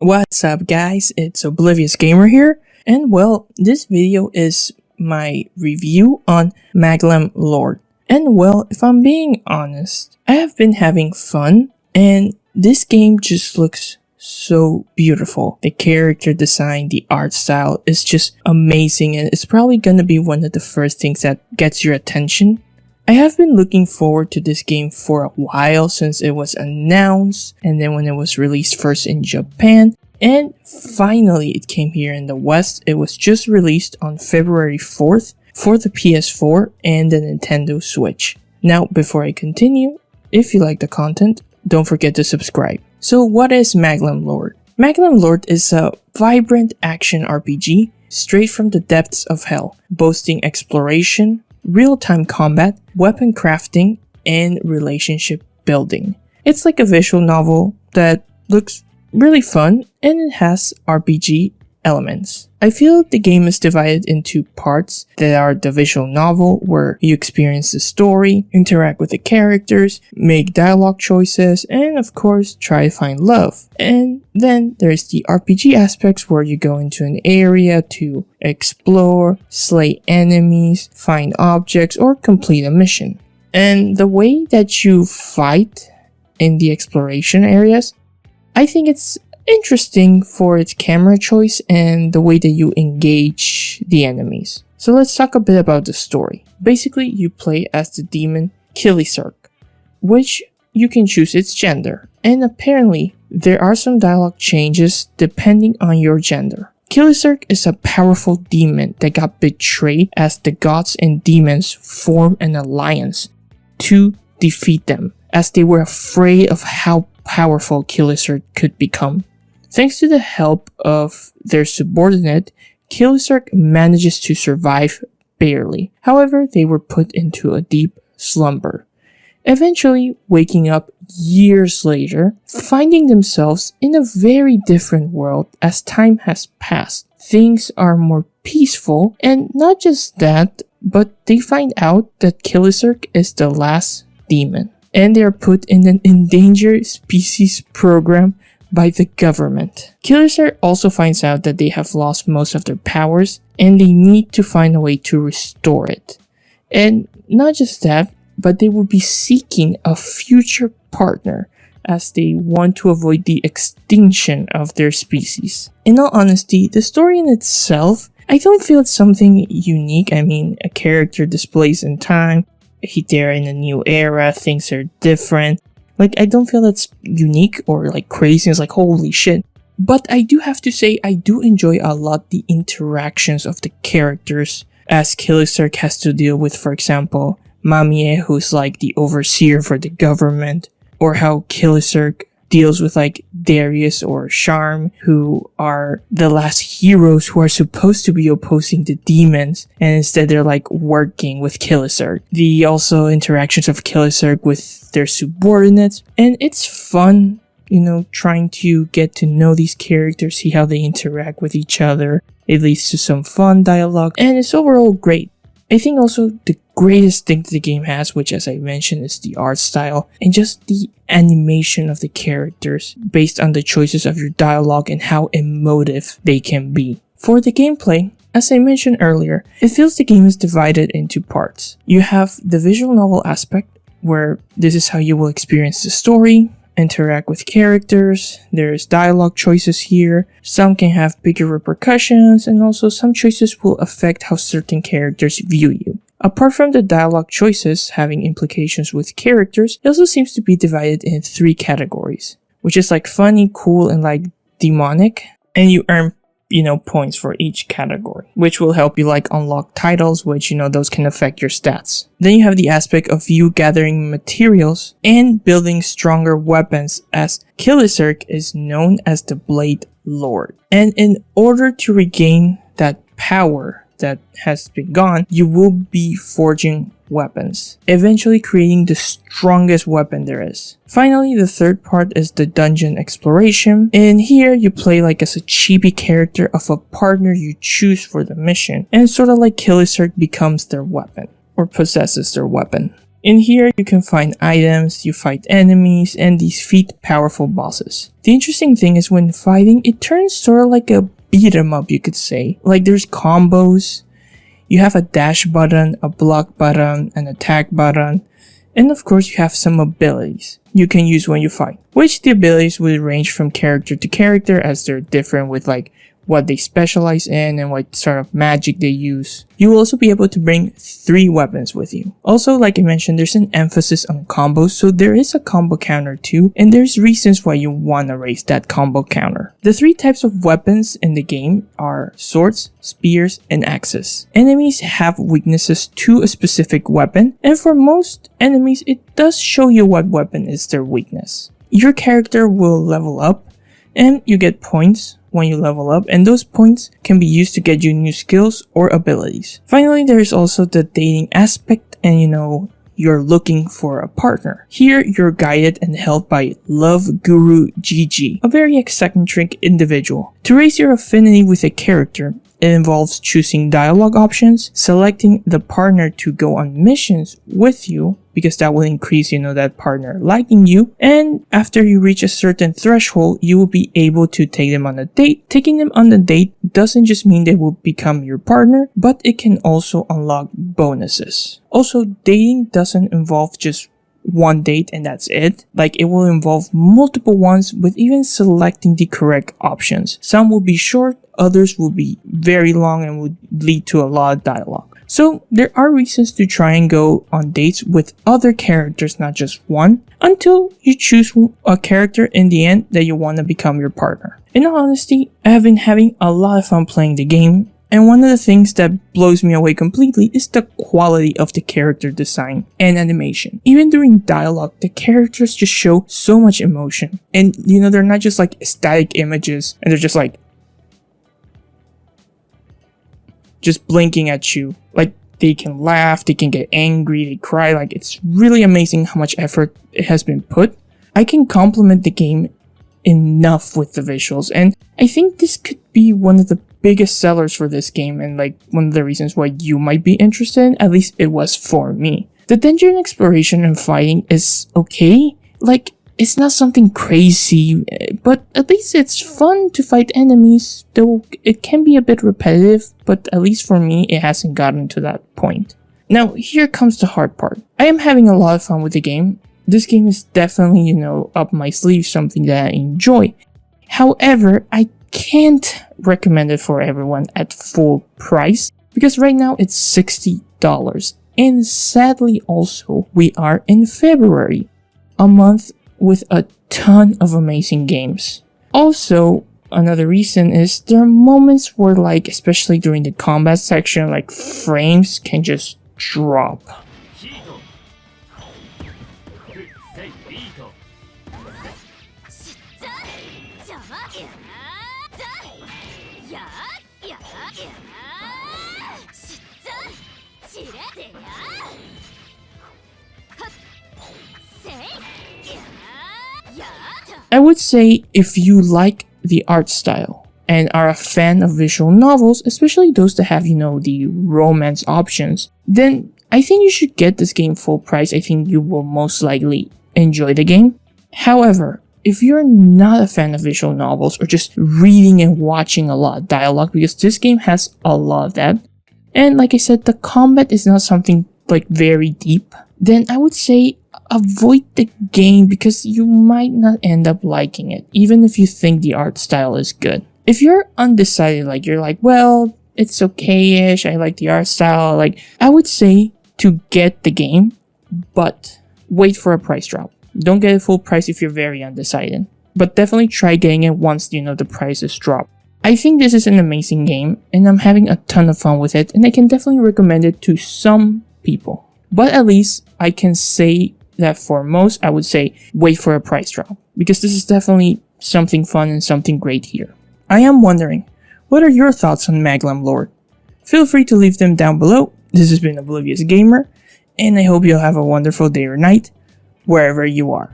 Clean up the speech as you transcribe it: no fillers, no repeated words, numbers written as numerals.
What's up guys, it's Oblivious Gamer here, and well, this video is my review on Maglam Lord. And well, if I'm being honest, I have been having fun, and this game just looks so beautiful. The character design, the art style is just amazing, and it's probably gonna be one of the first things that gets your attention. I have been looking forward to this game for a while since it was announced, and then when it was released first in Japan, and finally it came here in the West. It was just released on February 4th for the PS4 and the Nintendo Switch. Now, before I continue, if you like the content, don't forget to subscribe. So what is Maglam Lord? Maglam Lord is a vibrant action RPG straight from the depths of hell, boasting exploration, real-time combat, weapon crafting, and relationship building. It's like a visual novel that looks really fun, and it has RPG elements. I feel the game is divided into parts that are the visual novel, where you experience the story, interact with the characters, make dialogue choices, and of course try to find love. And then there's the RPG aspects, where you go into an area to explore, slay enemies, find objects, or complete a mission. And the way that you fight in the exploration areas, I think it's interesting for its camera choice and the way that you engage the enemies. So let's talk a bit about the story. Basically, you play as the demon Kilisark, which you can choose its gender. And apparently, there are some dialogue changes depending on your gender. Kilisark is a powerful demon that got betrayed as the gods and demons form an alliance to defeat them, as they were afraid of how powerful Kilisark could become. Thanks to the help of their subordinate, Kilisark manages to survive barely. However, they were put into a deep slumber, eventually waking up years later, finding themselves in a very different world as time has passed. Things are more peaceful, and not just that, but they find out that Kilisark is the last demon, and they are put in an endangered species program by the government. Kilisark also finds out that they have lost most of their powers, and they need to find a way to restore it. And not just that, but they will be seeking a future partner, as they want to avoid the extinction of their species. In all honesty, the story in itself, I don't feel it's something unique. I mean, a character displays in time, they're in a new era, things are different. Like, I don't feel that's unique or like crazy. It's like, holy shit. But I do have to say, I do enjoy a lot the interactions of the characters, as Kilisark has to deal with, for example, Mamie, who's like the overseer for the government, or how Kilisark deals with like Darius or Charm, who are the last heroes who are supposed to be opposing the demons, and instead they're like working with Kilisark. The also interactions of Kilisark with their subordinates, and it's fun, you know, trying to get to know these characters, see how they interact with each other. It leads to some fun dialogue, and it's overall great. I think also the greatest thing that the game has, which as I mentioned is the art style and just the animation of the characters based on the choices of your dialogue and how emotive they can be. For the gameplay, as I mentioned earlier, it feels the game is divided into parts. You have the visual novel aspect, where this is how you will experience the story, interact with characters, there's dialogue choices here, some can have bigger repercussions, and also some choices will affect how certain characters view you. Apart from the dialogue choices having implications with characters, it also seems to be divided in 3 categories, which is like funny, cool, and like demonic, and you earn points for each category, which will help you like unlock titles, which those can affect your stats. Then you have the aspect of you gathering materials and building stronger weapons, as Kilisark is known as the Blade Lord. And in order to regain that power that has been gone, you will be forging weapons, eventually creating the strongest weapon there is. Finally, the third part is the dungeon exploration, and here you play like as a chibi character of a partner you choose for the mission, and sort of like Kilisark becomes their weapon, or possesses their weapon. In here, you can find items, you fight enemies, and defeat powerful bosses. The interesting thing is when fighting, it turns sort of like a beat 'em up, you could say. Like there's combos, you have a dash button, a block button, an attack button, and of course you have some abilities you can use when you fight, which the abilities will range from character to character as they're different with like what they specialize in and what sort of magic they use. You will also be able to bring 3 weapons with you. Also, like I mentioned, there's an emphasis on combos, so there is a combo counter too, and there's reasons why you want to raise that combo counter. The 3 types of weapons in the game are swords, spears, and axes. Enemies have weaknesses to a specific weapon, and for most enemies, it does show you what weapon is their weakness. Your character will level up, and you get points when you level up, and those points can be used to get you new skills or abilities. Finally, there is also the dating aspect, and you're looking for a partner. Here, you're guided and helped by Love Guru GG, a very eccentric individual. To raise your affinity with a character, it involves choosing dialogue options, selecting the partner to go on missions with you, because that will increase, that partner liking you. And after you reach a certain threshold, you will be able to take them on a date. Taking them on a date doesn't just mean they will become your partner, but it can also unlock bonuses. Also, dating doesn't involve just one date and that's it. Like, it will involve multiple ones with even selecting the correct options. Some will be short, others will be very long and would lead to a lot of dialogue. So there are reasons to try and go on dates with other characters, not just one, until you choose a character in the end that you want to become your partner. In all honesty, I have been having a lot of fun playing the game, and one of the things that blows me away completely is the quality of the character design and animation. Even during dialogue, the characters just show so much emotion. And they're not just like static images, and they're just like blinking at you. Like, they can laugh, they can get angry, they cry. Like, it's really amazing how much effort it has been put. I can compliment the game enough with the visuals, and I think this could be one of the biggest sellers for this game, and like one of the reasons why you might be interested. At least it was for me. The dungeon exploration and fighting is okay. Like, it's not something crazy, but at least it's fun to fight enemies, though it can be a bit repetitive, but at least for me, it hasn't gotten to that point. Now, here comes the hard part. I am having a lot of fun with the game. This game is definitely, up my sleeve, something that I enjoy. However, I can't recommend it for everyone at full price, because right now it's $60. And sadly also, we are in February, a month with a ton of amazing games. Also, another reason is there are moments where, like, especially during the combat section, like, frames can just drop. I would say if you like the art style and are a fan of visual novels, especially those that have, the romance options, then I think you should get this game full price. I think you will most likely enjoy the game. However, if you're not a fan of visual novels or just reading and watching a lot of dialogue, because this game has a lot of that, and like I said, the combat is not something like very deep, then I would say avoid the game because you might not end up liking it, even if you think the art style is good. If you're undecided, like you're like, well, it's okay-ish, I like the art style, like, I would say to get the game, but wait for a price drop. Don't get it full price if you're very undecided, but definitely try getting it once, the prices drop. I think this is an amazing game, and I'm having a ton of fun with it, and I can definitely recommend it to some people. But at least I can say that for most, I would say wait for a price drop, because this is definitely something fun and something great here. I am wondering, what are your thoughts on Maglam Lord? Feel free to leave them down below. This has been Oblivious Gamer, and I hope you'll have a wonderful day or night, wherever you are.